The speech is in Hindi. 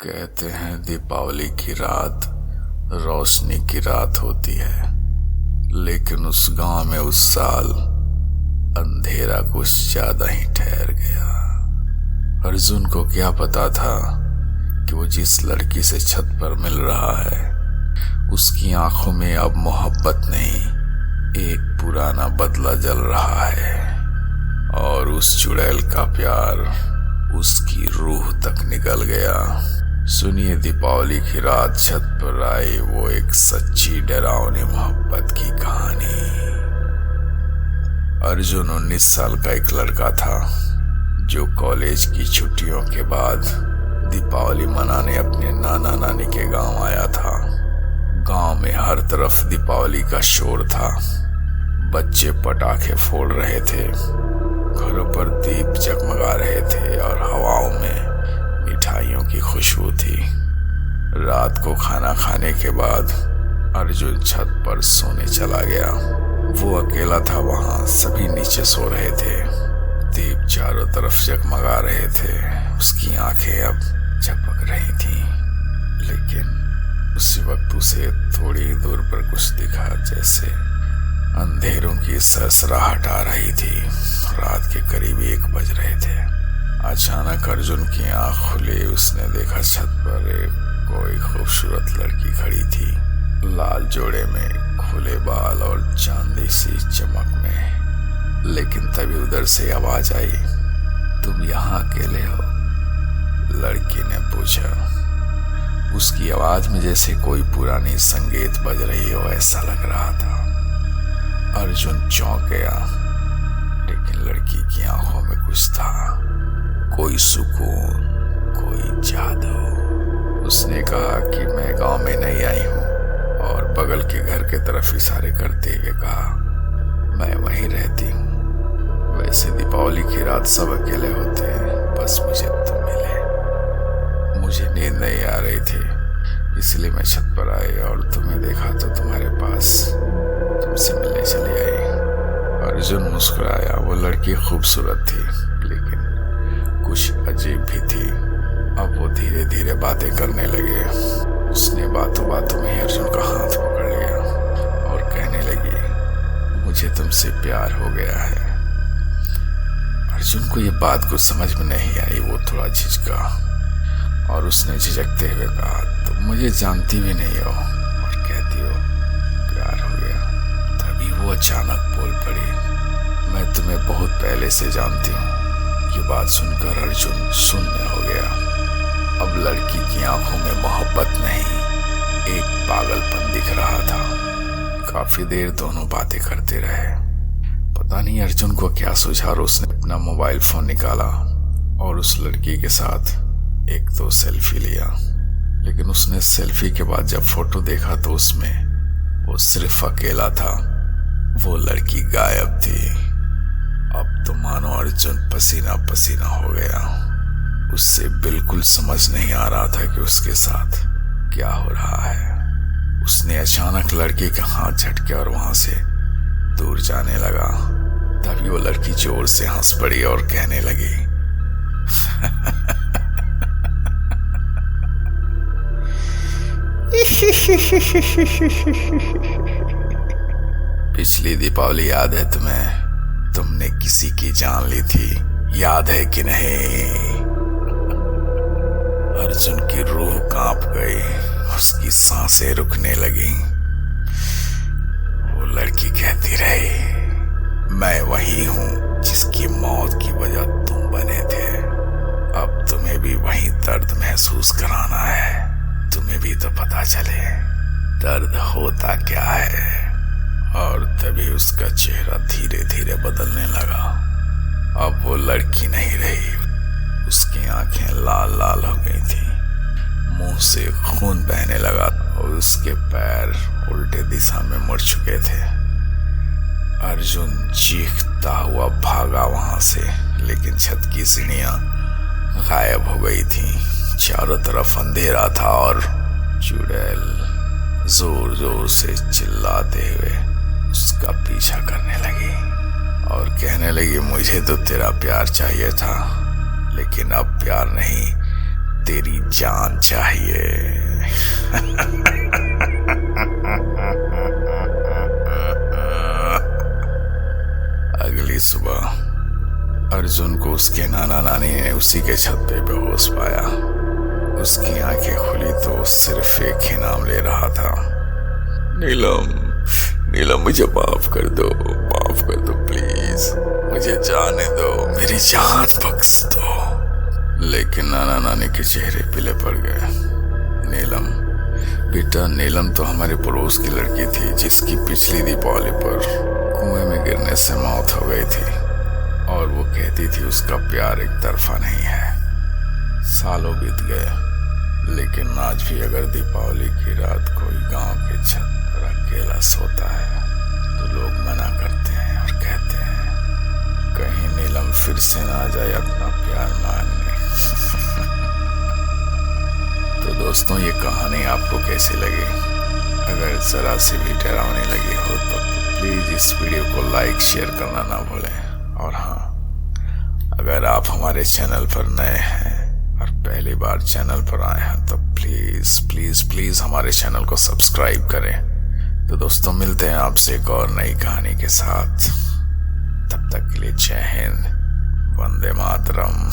कहते हैं दीपावली की रात रोशनी की रात होती है, लेकिन उस गांव में उस साल अंधेरा कुछ ज्यादा ही ठहर गया। अर्जुन को क्या पता था कि वो जिस लड़की से छत पर मिल रहा है उसकी आंखों में अब मोहब्बत नहीं, एक पुराना बदला जल रहा है और उस चुड़ैल का प्यार उसकी रूह तक निकल गया। सुनिए दीपावली की रात छत पर आई वो एक सच्ची डरावनी मोहब्बत की कहानी। अर्जुन 19 साल का एक लड़का था जो कॉलेज की छुट्टियों के बाद दीपावली मनाने अपने नाना नानी के गांव आया था। गांव में हर तरफ दीपावली का शोर था, बच्चे पटाखे फोड़ रहे थे, घरों पर दीप जगमगा रहे थे और हवाओं में मिठाइयों की खुशबू थी। रात को खाना खाने के बाद अर्जुन छत पर सोने चला गया। वो अकेला था वहां, सभी नीचे सो रहे थे, दीप चारों तरफ जगमगा रहे थे, उसकी आंखें अब झपक रही थीं। लेकिन उसी वक्त उसे थोड़ी दूर पर कुछ दिखा, जैसे अंधेरों की सरसराहट आ रही थी। रात के करीब 1 बज रहे थे। अचानक अर्जुन की आंख खुली, उसने देखा छत पर कोई खूबसूरत लड़की खड़ी थी, लाल जोड़े में, खुले बाल और चांदी सी चमक में। लेकिन तभी उधर से आवाज आई, तुम यहाँ अकेले हो? लड़की ने पूछा। उसकी आवाज में जैसे कोई पुरानी संगीत बज रही हो ऐसा लग रहा था। अर्जुन चौंक गया, लेकिन लड़की की आंखों में कुछ था, कोई सुकून, कोई जादू। उसने कहा कि मैं गांव में नहीं आई हूं, और बगल के घर के तरफ इशारे करते हुए कहा, मैं वहीं रहती हूं। वैसे दीपावली की रात सब अकेले होते हैं, बस मुझे तुम मिले। मुझे नींद नहीं आ रही थी, इसलिए मैं छत पर आई और तुम्हें देखा तो तुम्हारे पास तुमसे मिलने चली आई। अर्जुन मुस्कुराया। वो लड़की खूबसूरत थी, लेकिन कुछ अजीब भी थी। अब वो धीरे धीरे बातें करने लगे। उसने बातों बातों में अर्जुन का हाथ पकड़ लिया और कहने लगी, मुझे तुमसे प्यार हो गया है। अर्जुन को ये बात कुछ समझ में नहीं आई। वो थोड़ा झिझका और उसने झिझकते हुए कहा, तुम मुझे जानती भी नहीं हो और कहती हो प्यार हो गया। तभी वो अचानक बोल पड़ी, मैं तुम्हें बहुत पहले से जानती हूँ। ये बात सुनकर अर्जुन शून्य हो गया। अब लड़की की आंखों में मोहब्बत नहीं, एक पागलपन दिख रहा था। काफी देर दोनों बातें करते रहे। पता नहीं अर्जुन को क्या सूझा और उसने अपना मोबाइल फोन निकाला और उस लड़की के साथ 1-2 सेल्फी लिया। लेकिन उसने सेल्फी के बाद जब फोटो देखा तो उसमें वो सिर्फ अकेला था, वो लड़की गायब थी। अब तो मानो अर्जुन पसीना पसीना हो गया। उससे बिल्कुल समझ नहीं आ रहा था कि उसके साथ क्या हो रहा है। उसने अचानक लड़की का हाथ झटके और वहां से दूर जाने लगा। तभी वो लड़की जोर से हंस पड़ी और कहने लगी, पिछली दीपावली याद है तुम्हें? तुमने किसी की जान ली थी, याद है कि नहीं? अर्जुन की रूह कांप गई, उसकी सांसें रुकने लगी। वो लड़की कहती रही, मैं वही हूं जिसकी मौत की वजह तुम बने थे। अब तुम्हें भी वही दर्द महसूस कराना है। तुम्हें भी तो पता चले दर्द होता क्या है। और तभी उसका चेहरा धीरे धीरे बदलने लगा। अब वो लड़की नहीं रही, उसकी आंखें लाल लाल हो गई थी, मुंह से खून बहने लगा और उसके पैर उल्टे दिशा में मुड़ चुके थे। अर्जुन चीखता हुआ भागा वहां से, लेकिन छत की सीढ़ियां गायब हो गई थी। चारों तरफ अंधेरा था और चुड़ैल जोर जोर से चिल्लाते हुए उसका पीछा करने लगी और कहने लगी, मुझे तो तेरा प्यार चाहिए था, लेकिन अब प्यार नहीं तेरी जान चाहिए। अगली सुबह अर्जुन को उसके नाना नानी ने उसी के छत पे बेहोश पाया। उसकी आंखें खुली तो सिर्फ एक ही नाम ले रहा था, नीलम। नीलम, मुझे माफ कर दो प्लीज, मुझे जाने दो, मेरी जान बख्श दो। लेकिन नाना नानी के चेहरे पीले पड़ गए। नीलम बेटा, नीलम तो हमारे पड़ोस की लड़की थी जिसकी पिछली दीपावली पर कुएं में गिरने से मौत हो गई थी, और वो कहती थी उसका प्यार एक तरफा नहीं है। सालों बीत गए, लेकिन आज भी अगर दीपावली की रात कोई गांव के छत पर अकेला सोता है तो लोग मना करते हैं और कहते हैं कहीं नीलम फिर से ना आ जाए अपना प्यार मांगने। तो दोस्तों, ये कहानी आपको कैसी लगी? अगर जरा सी भी डरावनी लगी हो तो प्लीज इस वीडियो को लाइक शेयर करना ना भूलें। और हाँ, अगर आप हमारे चैनल पर नए हैं और पहली बार चैनल पर आए हैं तो प्लीज प्लीज प्लीज हमारे चैनल को सब्सक्राइब करें। तो दोस्तों, मिलते हैं आपसे एक और नई कहानी के साथ। तब तक के लिए जय हिंद, वंदे मातरम।